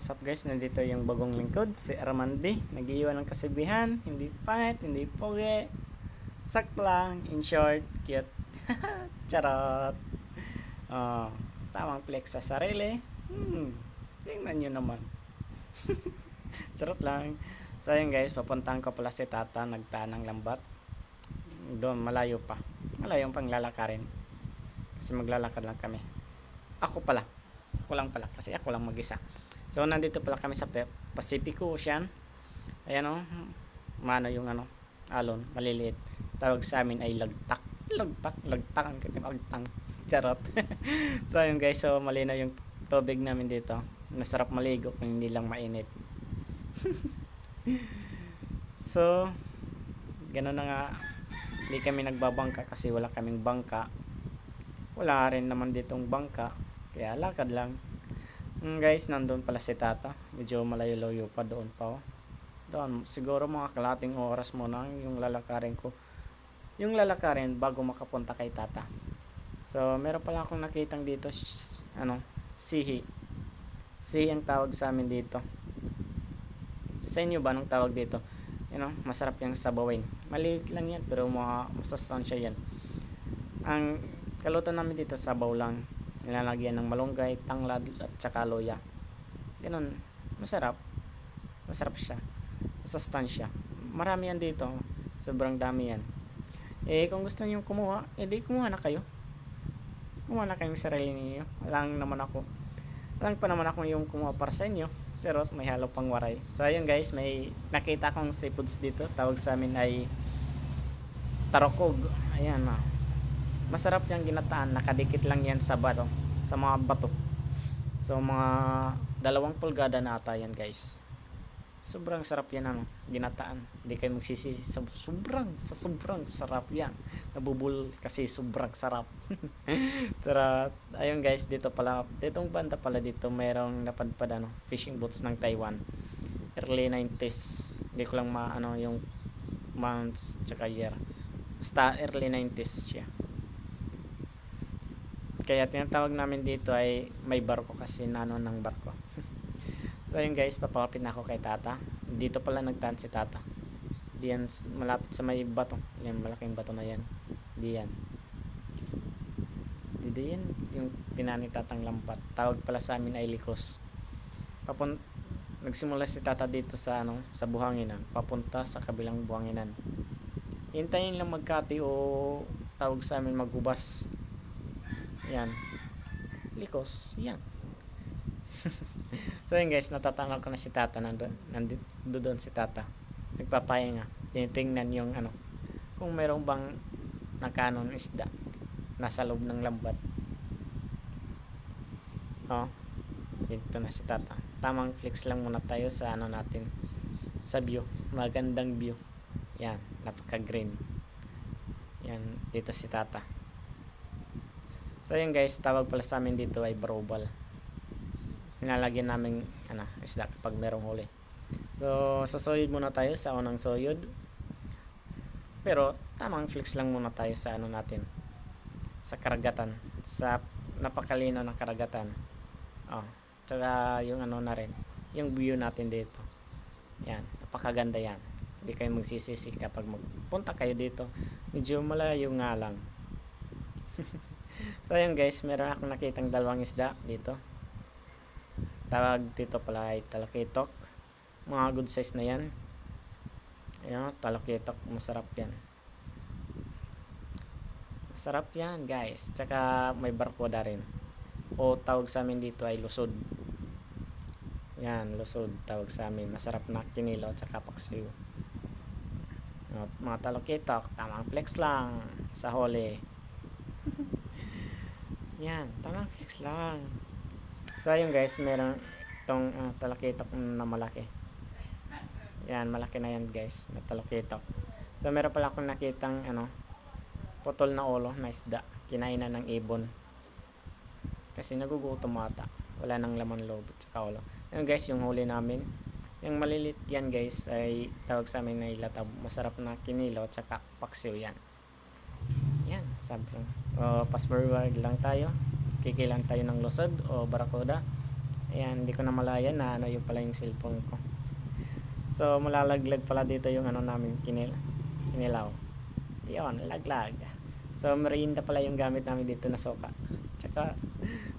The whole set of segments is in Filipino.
what's up guys? Nandito yung bagong lingkod, si Armandi. Nag-iwan ng kasibihan, hindi pangit, hindi pogi. Sak lang, in short, cute. Charot. Oh, tamang flex sa sarili. Tingnan nyo naman. Charot lang. So yun guys, papuntahan ko pala si Tata, nagtaan ng lambat. Doon, malayo pa. Malayo pang lalakarin. Kasi maglalakad lang kami. Ako lang pala kasi ako lang mag-isa. So nandito pala kami sa Pacific Ocean. Ayan o, mano yung alon, maliliit. Tawag sa amin ay lagtak ang kitim agtang. Charot. So ayun guys, so malinaw yung tubig namin dito. Masarap maligo kung hindi lang mainit. So ganoon na nga, hindi kami nagbabangka kasi wala kaming bangka. Wala rin naman ditong bangka, kaya lakad lang. Guys, nandun pala si Tata. Medyo malayo-layo pa, doon pa. Doon, siguro mga kalating oras muna yung lalakarin ko. Yung lalakarin bago makapunta kay Tata. So, meron pala akong nakitang dito, sihi. Sihi ang tawag sa amin dito. Sa inyo ba anong tawag dito? Masarap yung sabawin. Maliit lang yan, pero masustansya yan. Ang kaluto namin dito, sabaw lang. Nilalagyan ng malunggay, tanglad at saka loya. Ganun, masarap siya, masustansya. Marami yan dito, sobrang dami yan. Kung gusto niyo kumuha, di kumuha na kayo. Kumuha na kayong sarili niyo. Walang pa naman ako yung kumuha para sa inyo. Charot, may halo pang waray. So ayun guys, may nakita akong seafoods dito. Tawag sa amin ay tarokog. Ayan na. Masarap yung ginataan, nakadikit lang yan sa sa mga bato. So mga 2 pulgada na ata yan guys. Sobrang sarap yan ginataan. Hindi kayo magsisisi, sobrang sarap yan. Nabubul kasi sobrang sarap. Sarap. Ayun guys, ditong banda pala dito mayroong napadpad fishing boats ng Taiwan. Early 90s. Hindi ko lang yung months tsaka year. Basta early 90s siya. Kaya tinatawag namin dito ay may barko kasi ng barko. So yun guys, papapit na ako kay Tata. Dito pala nagtaan si Tata. Diyan malapit sa may bato. Yan, malaking bato na yan. Diyan yung tinani Tatang lampat. Tawag pala sa amin ay likos. Nagsimula si Tata dito sa sa buhanginan, papunta sa kabilang buhanginan. Hintayin lang magkati o tawag sa amin magubas. Yan, likos yan. So yun guys, natatanggal ko na si Tata. Nandun si Tata, nagpapahinga, tinitingnan yung kung mayroong bang nakanon isda nasa loob ng lambat. Dito na si Tata. Tamang flex lang muna tayo sa natin, sa view, magandang view. Yan, napaka green. Yan, dito si Tata. So yun guys, tawag pala sa amin dito ay barobal. Nilalagyan namin isda kapag merong huli. So sasuyod muna tayo sa unang suyod. Pero tamang flex lang muna tayo sa natin, sa karagatan, sa napakalino ng karagatan. Tsaka yung na rin, yung view natin dito. Yan, napakaganda yan. Hindi kayo magsisisi kapag magpunta kayo dito. Medyo malayo nga lang. So ayun guys, meron akong nakitang 2 isda dito. Tawag dito pala ay talakitok. Mga good size na yan. Ayan, talakitok, masarap yan. Masarap yan guys. Tsaka may barkoda rin. O tawag sa amin dito ay lusod. Yan, lusod tawag sa amin. Masarap na kinilo tsaka paksiw. Mga talakitok, tamang flex lang sa huli. Yan, tamang flex lang. So ayun guys, meron itong talakitok na malaki. Yan, malaki na yan guys, na talakitok. So meron pala akong nakitang putol na ulo na isda, kinainan ng ibon. Kasi nagugutom ata, wala nang laman loob at saka ulo. Ayun guys, yung huli namin, yung malilit yan guys ay tawag sa amin na ilatab. Masarap na kinilo at saka paksiw yan. Yan, sabrang fast forward lang tayo. Kikilan tayo ng lusod o barakuda. Ayan, hindi ko na malaya na ano yung pala yung cellphone ko. So malalaglag pala dito yung ano namin kinilaw. Yun, laglag. So merienda pala yung gamit namin dito na soka. Tsaka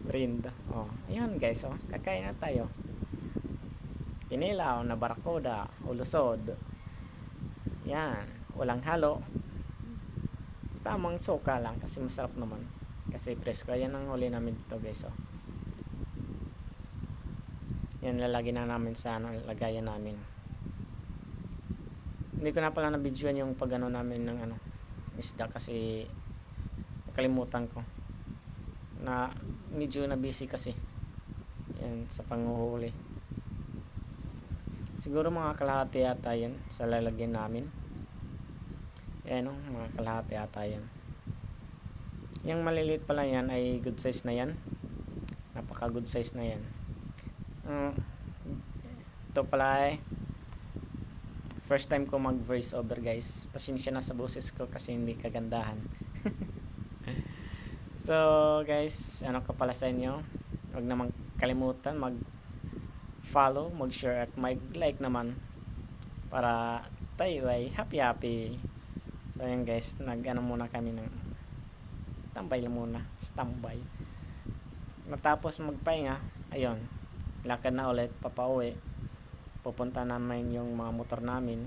merienda. Oh, ayun guys, oh, kakain na tayo. Kinilaw na barakuda, ulusod. Yan, walang halo. Tamang soka lang kasi masarap naman. Kasi presko. Yan ang huli namin dito guys, oh. Yan, lalagyan na namin sa ano, lagayan namin. Hindi ko na pala na-videoan yung pag-ano namin ng ano, isda kasi nakalimutan ko. Na medyo na busy kasi. Yan, sa panghuhuli. Siguro mga kalahati yata yan sa lalagyan namin. Yan o, mga kalahati yata yan. Yung maliliit pala yan ay good size na yan. Napaka good size na yan. Ito pala ay first time ko mag voice over guys. Pasensya na sa boses ko kasi hindi kagandahan. So guys, ano ko pala sa inyo, huwag namang kalimutan mag follow, mag share at mag like naman para tayo ay happy. So yun guys, nag ano muna kami ng tambay lang muna, standby. Matapos magpahinga, ayun, lakad na ulit, papauwi. Pupunta namin yung mga motor namin.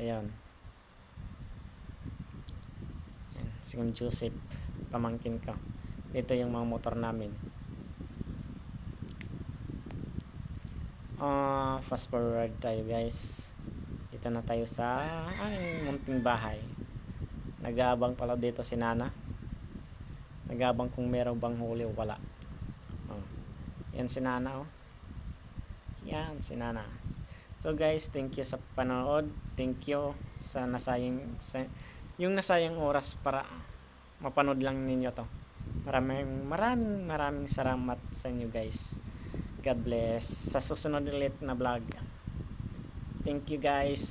Ayun. Ayan, si Joseph, pamangkin ko. Dito yung mga motor namin. Fast forward tayo guys. Dito na tayo sa aming munting bahay. Nag-aabang pala dito si Nana. Nag-aabang kung meron bang huli o wala. Yan si Nana, oh. Yan si Nana. So guys, thank you sa panonood. Thank you sa yung nasayang oras para mapanood lang ninyo to. Maraming salamat sa inyo guys. God bless. Sa susunod ulit na vlog. Thank you guys.